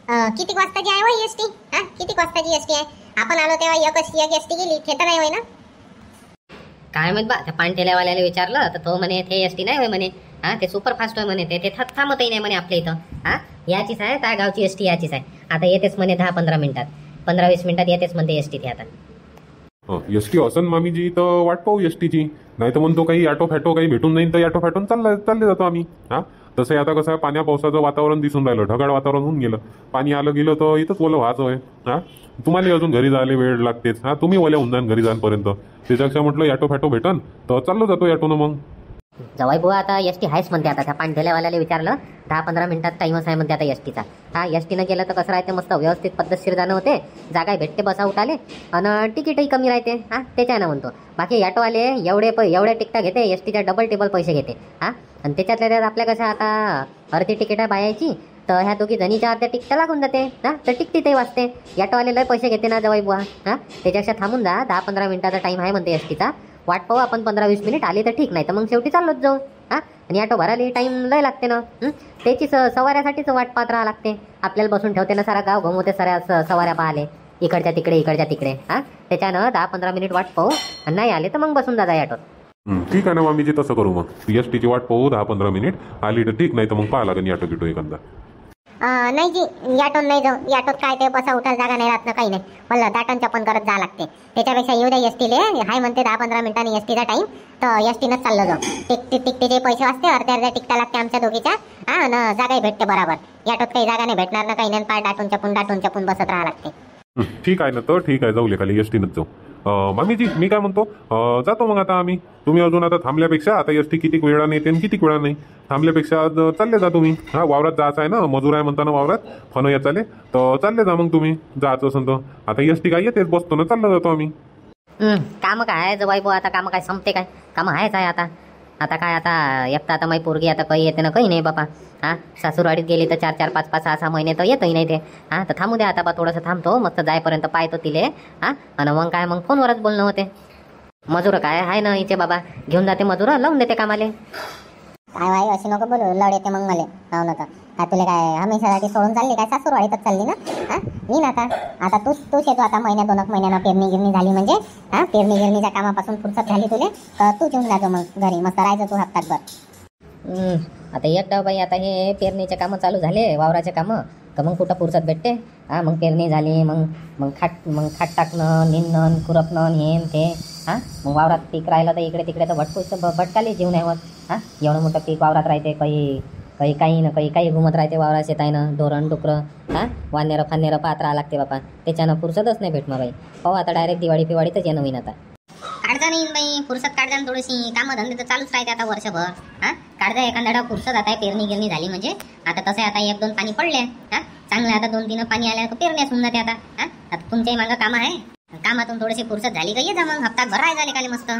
किती वाजताची आहे हो एसटी? हा, किती वाजताची एसटी आहे? आपण आलो तेव्हा एक एसटी गेली, ते तर नाही होय ना? काय माहित बा, त्या पानठेल्यावाल्याला विचारलं तर तो म्हणे ते एसटी नाही होय म्हणे. हा, ते सुपरफास्ट होय म्हणे, ते थांबतही नाही म्हणे आपल्या इथं. हा, याचीच आहे त्या गावची एसटी, याचीच आहे. आता येतेच म्हणे 10-15 मिनिटात, 15-20 मिनिटात येतेच म्हणते एसटी ती आता. एसटी असन मामीजी तर वाट पाहू एसटीची. नाही तर म्हणतो काही ऑटो फॅटो काही भेटून नाही तर ऑटो फॅटून चालले जातो आम्ही. हा, तसं आता कसं आहे, पाण्या पावसाचं वातावरण दिसून राहिलं, ढगाळ वातावरण होऊन गेलं. पाणी आलं गेलं तर इथंच ओलं व्हायचं आहे. हा, तुम्हाला अजून घरी जायला वेळ लागतेच. हा, तुम्ही ओल्या होऊन जाण घरी जाणपर्यंत. त्याच्यापेक्षा म्हटलं ऑटो फॅटो भेटन तर चाललो जातो ऑटोनं मग. जवाई बुवा आता एसटी आहेच म्हणते. आता त्या पानठेल्यावाल्याला विचारलं, 10-15 मिनिटात टाइमच आहे म्हणते आता एसटीचा. हा, एसटीनं गेलं तर कसं राहते, मस्त व्यवस्थित पद्धतशीर जाणं होते, जागा भेटते बसा उठाले, आणि तिकीटही कमी राहते. हा, त्याच्यानं म्हणतो. बाकी ऑटोवाले एवढे तिकिटा घेते, एसटीच्या डबल टेबल पैसे घेते. हा, आणि त्याच्यातल्या त्यात आपल्या कसं आता अर्धी तिकीट बायाची, तर ह्या दोघी जणीच्या अर्ध्या तिकिटा लागून जाते. हा, तर तिकीटही वाचते. ऑटोवाले लय पैसे घेते ना जवाई बुवा. हा, त्याच्यापेक्षा थांबून जा, 10-15 मिनिटाचा टाइम आहे म्हणते एसटीचा. वाट पाहू आपण, 15-20 मिनिट आले तर ठीक, नाही तर मग शेवटी चाललोच जाऊ. हा, आणि ऑटो भरायला टाइम लय लागते ना. त्याची सवाऱ्यासाठीच वाट पाहत राहा लागते. आपल्याला बसून ठेवते ना, सारा गाव घुमवते साऱ्या सवाऱ्या पाहिले, इकडच्या तिकडे. हा, त्याच्यानं 10-15 मिनिट वाट पाहू, आणि नाही आले तर मग बसून जा ऑटोत. ठीक आहे ना मामीजी, तसं करू मग. एसटीची वाट पाहू 10-15 मिनिट, आली तर ठीक, नाही तर मग पाहा लागेल ऑटो गिटो एखादा. नाही जी, ऑटोत नाही जाऊ. ऑटोत काय ते बसा उठायला जागा नाही राहत ना, काही नाही. मला दाटणच्या पण करत जावं लागते. त्याच्यापेक्षा येऊ द्या एसटीले. हाय म्हणते 10-15 मिनिटांनी एसटीचा टाइम, तर एसटीनंच चाललो जाऊ. तिकटीचे पैसे वाचते, अर्ध्या तिकटा लागते आमच्या दोघीच्या. हा, ना जागाही भेटते बरोबर. ऑटोत काही जागा नाही भेटणार ना, काही नाही. पाय दाटून चपून बसत राहा लागते. ठीक आहे ना, तर ठीक आहे, जाऊ खाली एसटीनंच जाऊ. मामीजी मी काय म्हणतो, जातो मग आता आम्ही. तुम्ही अजून आता थांबल्यापेक्षा, आता एसटी किती वेळा येते आणि किती वेळा नाही, थांबल्यापेक्षा चालले जा तुम्ही. हा, वावरात जायचं आहे ना, मजूर आहे म्हणताना वावरात फन येत चाले, तर चालले जा मग तुम्ही. जायचं असेल तर आता एसटी काय येतेच, बसतो ना, चाललं जातो आम्ही. काम काय जवाई बुवा, आता काम काय संपते काय, काम आहेच आहे आता. आता काय, आता एकटा आता माझी पोरगी आता काही येते ना, काही नाही बापा. हा, सासूरवाडीत गेली तर 4-4, 5-5, 6-6 महिने तर येतही नाही ते. हा, तर थांबू द्या आता बा, थोडंसं थांबतो, मस्त जायपर्यंत पाहतो तिले. हा, आणि मग काय, मग फोनवरच बोलणं होते. मजूर काय आहे ना हिचे बाबा, घेऊन जाते मजूर, लावून देते कामाले. काय भाई अशी नको बोलू, लढ येते मग मला लावलं तर. हा, तुला काय हमेशासाठी सोडून चालली काय? सासूरवाडीतच चालली ना? हा, येईन आता तूच येतो आता, 1-2 महिन्यानं पेरणी गिरणी झाली म्हणजे. हा, पेरणी गिरणीच्या कामापासून फुरसत झाली तुले, तर तू येऊन जातो मग घरी, मस्त राहायचं तू हप्ताभर. आता एकटा बाई, आता हे पेरणीचे कामं चालू झाले, वावराचे कामं, तर मग कुठं फुरसत भेटते. हा, मग पेरणी झाली, मग खाट टाकणं, निंदणं, खुरपणं, हे ते. हा, मग वावरात पीक राहिलं तर इकडे तिकडे तर भटकाले जीव नाही होत. हा, एवढं मोठं पीक वावरात राहते, काही घुमत राहते वावरात शेतायनं, ढोरण डुकरं. हा, वानेरं पाहत राहा लागते बापा, त्याच्यानं फुरसतच नाही भेटणार बाई. पाहू आता डायरेक्ट दिवाळी पिवाळीतच येणं होईन आता. काढता नाही बाई फुरसत, काढजा ना थोडीशी. कामं धंदे तर चालूच राहते आता वर्षभर. हा, काढजा एखादा फुरसत. आता पेरणी गिरणी झाली म्हणजे आता कसं आहे, आता 1-2 पाणी पडले. हा, चांगलं आता 2-3 पाणी आल्या तर पेरण्यास होऊन जाते आता. हा, आता तुमच्याही मागं काम आहे, कामातून थोडीशी फुरसत झाली का ये जा मग, हप्ताभर राहायला झाले काले मस्त.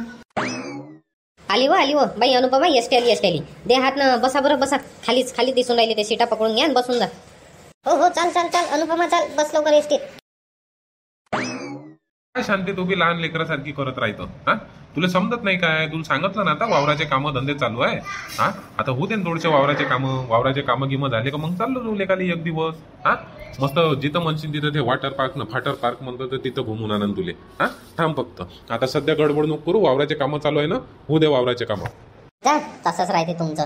आली हो बाई अनुपमा, एसटी आली. दे हात ना, बसा बरं, बसा. खाली दिसून राहिली, ते सीटा पकडून घ्या आणि बसून जा. हो, चाल अनुपमा, चाल, बस लवकर एसटीत. काय शांती, तू बी लहान लेकरासारखी करत राहतो. हा, तुला समजत नाही काय? तुला सांगितलं ना आता वावराचे कामं धंदे चालू आहे. हा, आता होते ना थोडेसे वावराचे कामं गिमं झाले का मग चाललो जाऊ लेखाली एक दिवस. हा, मस्त जिथं म्हणशील तिथं ते वॉटर पार्क म्हणतो, तर तिथं घुमून आणन तुले. हा, थांब फक्त, आता सध्या गडबड नको करू, वावराचे कामं चालू आहे ना, होऊ दे वावराचे कामं. जा, तसंच राहते तुमचं.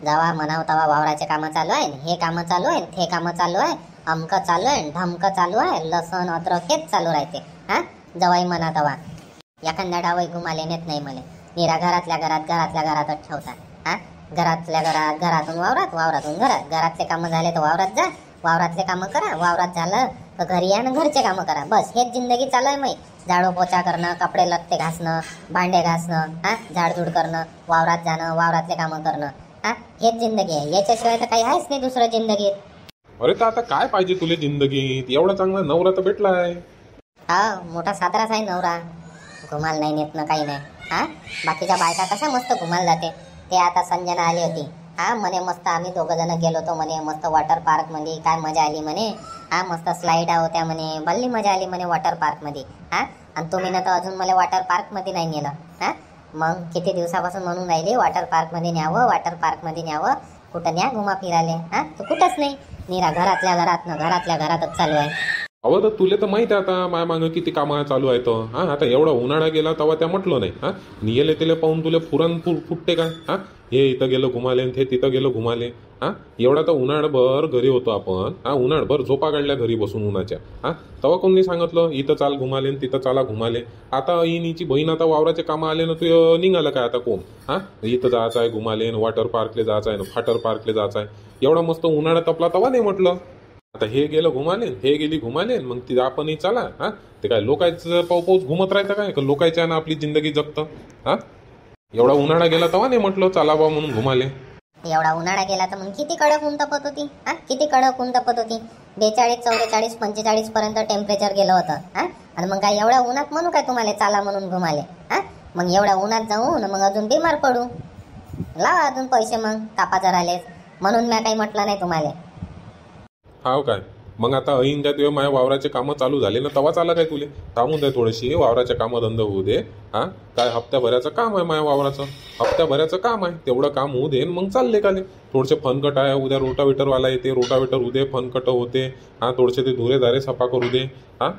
जेव्हा म्हणावं तेव्हा वावराचे कामं चालू आहे, हे कामं चालू आहे, ते कामं चालू आहे, अमकं चालू आहे, ढमकं चालू आहे, लसण अद्रक हेच चालू राहते. हा, जवाई म्हणा तेव्हा एखाद्या डावही घुमाले नेत नाही मला. निरा घरातल्या घरातच ठेवतात. हा, घरातून वावरातून घरातले कामं झाले तर वावरात जा, वावरातले कामं करा, वावरात झालं तर घरी या ना, घरचे कामं करा. बस हेच जिंदगी चालू आहे. मग झाडू पोचा करणं, कपडे लत्ते घासणं, भांडे घासणं, हा, झाडझूड करणं, वावरात जाणं, वावरातले कामं करणं. हा, हेच जिंदगी आहे. याच्याशिवाय तर काही आहेच नाही दुसरं जिंदगीत. अरे तर आता काय पाहिजे तुला जिंदगीत? एवढा चांगला नवरा तर भेटलाय. हा, मोठा साताराच आहे नवरा, घुमाल नाही नेत ना, काही नाही. हा, बाकीच्या बायका कशा मस्त घुमाल जाते. ते आता संजना आली होती. हा, म्हणे मस्त आम्ही 2 जण गेलो होतो म्हणे, मस्त वॉटर पार्क मध्ये, काय मजा आली म्हणे. हा, मस्त स्लाईड होत्या म्हणे, भल्ली मजा आली म्हणे वॉटर पार्क मध्ये. हा, आणि तुम्ही ना तर अजून मला वॉटर पार्क मध्ये नाही नेलं. हा, मग किती दिवसापासून म्हणून राहिली वॉटर पार्क मध्ये न्यावं, कुठं न्या घुमा फिराले. हा, तू कुठंच नाही. निरा घरातल्या घरातच चालू आहे. अहो तर तुले तर माहिती आहे आता माय मागं किती कामं चालू आहेत हा. आता एवढा उन्हाळा गेला तेव्हा त्या म्हटलं नाही हा. नियेले तिले पाहून तुले फुटते का हा. हे इथं गेलं घुमाले हे तिथं गेलं घुमाले हा. एवढा तर उन्हाळभर घरी होतो आपण हा. उन्हाळभर झोपा काढल्या घरी बसून उन्हाच्या हा. तेव्हा कोणी सांगितलं इथं चाल घुमाले तिथं चाला घुमाले. आता इनीची बहीण आता वावराचे कामं आले ना तू निघालं काय आता कोण हा. इथं जायचं आहे घुमाले वॉटर पार्कले जायचं आहे ना फाटर पार्कले जायचं आहे. एवढा मस्त उन्हाळा तपला तेव्हा नाही म्हटलं. आता हे गेलं घुमाले हे गेली घुमाले मग ती आपणही चाला हा. ते काय लोकांचं पाऊस घुमत राहतं काय लोकांच्या ना आपली जिंदगी जगतं हा. एवढा उन्हाळा गेला तेव्हा नाही म्हटलं चाला बा म्हणून घुमाले. एवढा उन्हाळा गेला तर मग किती कडक ऊन तपत होती हा. किती कडक ऊन तपत होती. 42, 44, 45 पर्यंत टेम्परेचर गेलं होतं हा. आणि मग काय एवढ्या उन्हात म्हणू काय तुम्हाला चाला म्हणून घुमाले हा. मग एवढ्या उन्हात जाऊन मग अजून बिमार पडू. लावा अजून पैसे मग तापाचं राहिलेस म्हणून मी काही म्हटलं नाही तुम्हाला. हाव काय मग आता ऐन त्या तुझ्या माझ्या वावराचे कामं चालू झाले ना तेव्हाच आला काय तुले. थांबून द्या थोडीशी वावराच्या कामं धंदा होऊ दे हा. काय हप्त्याभराचं काम आहे माझ्या वावराचं हप्त्याभराचं काम आहे तेवढं काम होऊ दे मग चालले काले. थोडेसे फनकट आहे उद्या रोटावेटरवाला येते रोटावेटर उद्या फनकट होते हा. थोडेसे ते धुरे धारे सफा करू दे हा.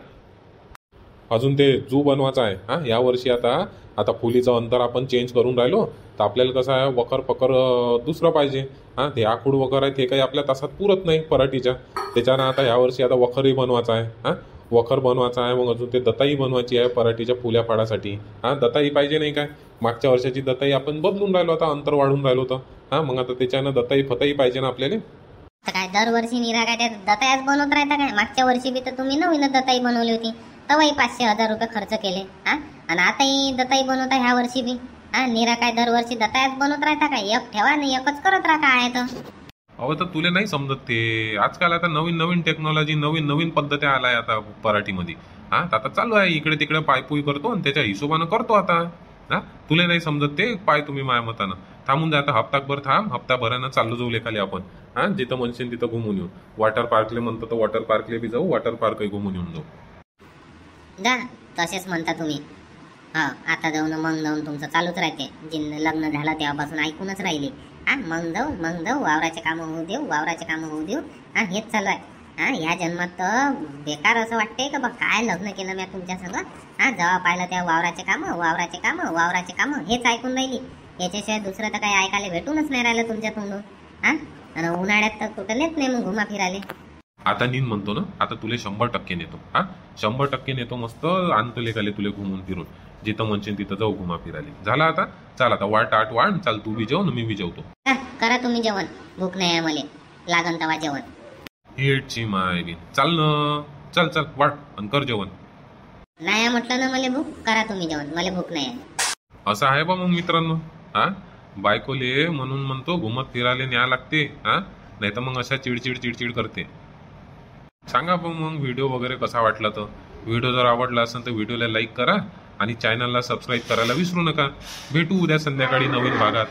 अजून ते जू बनवायचा आहे हा. यावर्षी आता फुलीचं अंतर आपण चेंज करून राहिलो तर आपल्याला कसं आहे वखर पकर दुसरं पाहिजे हा. ते आखूड वखर आहे ते काही आपल्या तासात पुरत नाही पराठीच्या. त्याच्यानं आता यावर्षी आता वखरही बनवायचा आहे हा. वखर बनवायचा आहे मग अजून ते दताई बनवायची आहे पराठीच्या फुल्या फाडासाठी हा. दताई पाहिजे नाही काय. मागच्या वर्षाची दताई आपण बदलून राहिलो आता अंतर वाढून राहिलो तर हा. मग आता त्याच्यानं दताई फताई पाहिजे ना आपल्याला. काय दरवर्षी निरा काय त्या दतायाच बनवत राहता काय. मागच्या वर्षी बी तर तुम्ही नवीन दताई बनवली होती तेव्हाही 500-1000 रुपये खर्च केले हा. आणि आताही दताई बनवता ह्या वर्षी बी हा. निरा काय दरवर्षी दतायाच बनवत राहता काय. एक ठेवा नाही एकच करत राहा काय तर. अहो तर तुले नाही समजत ते आजकाल आता नवीन नवीन टेक्नॉलॉजी नवीन नवीन पद्धती आलाय आता पराठीमध्ये हा. आता चालू आहे इकडे तिकडे पायपुई करतो आणि त्याच्या हिशोबानं करतो आता हा. तुले नाही समजत ते पाय तुम्ही माझ्या मतानं थांबून जा. आता हप्ताभर थांब हप्ताभरानं चाललो जाऊ लेखाले आपण हा. जिथं म्हणशील तिथं घुमून येऊ. वॉटर पार्कले म्हणतो तर वॉटर पार्कले बी जाऊ वॉटर पार्कही घुमून येऊन जाऊ. जा तसेच म्हणता तुम्ही हा. आता जाऊन मग जाऊन तुमचं चालूच राहते. लग्न झालं तेव्हापासून ऐकूनच राहिली हा. मग जाऊ वावराचे कामं होऊ देऊ हा. हेच चालू आहे हा. ह्या जन्मात तर बेकार असं वाटते का बा काय लग्न केलं मी तुमच्या संग हा. जेव्हा पाहिलं त्या वावराचे कामं हेच ऐकून राहिली. याच्याशिवाय दुसरं तर काही ऐकायला भेटूनच नाही राहिलं तुमच्या तोंडून हा. आणि उन्हाळ्यात तर कुठं नेत नाही मग घुमा फिराले. आता नीन म्हणतो ना आता तुले 100% नेतो हा. 100% नेतो मस्त आणतो लेखाले तुले घुमून फिरून. जिथं म्हणशील तिथं जाऊ घुमा फिराले. झाला आता चाल आता वाढ चाल तू बी जेवण मी बी जेवतो. करा तुम्ही जेवण भूक नाही आहे मला लागन तवा जेवण. हेटची माय बी चाल ना चल वाढ आणि कर जेवण. नाही म्हटलं ना मला भूक करा तुम्ही जेवण मला भूक नाही आहे. असं आहे बा मग मित्रांनो हा. बायकोले म्हणून म्हणतो घुमत फिरायला न्याय लागते हा. नाही तर मग अशा चिडचिड करते. सांगा पण मग व्हिडिओ वगैरे कसा वाटला तर. व्हिडिओ जर आवडला असेल तर व्हिडिओला लाईक करा आणि चॅनलला सबस्क्राईब करायला विसरू नका. भेटू उद्या संध्याकाळी नवीन भागात.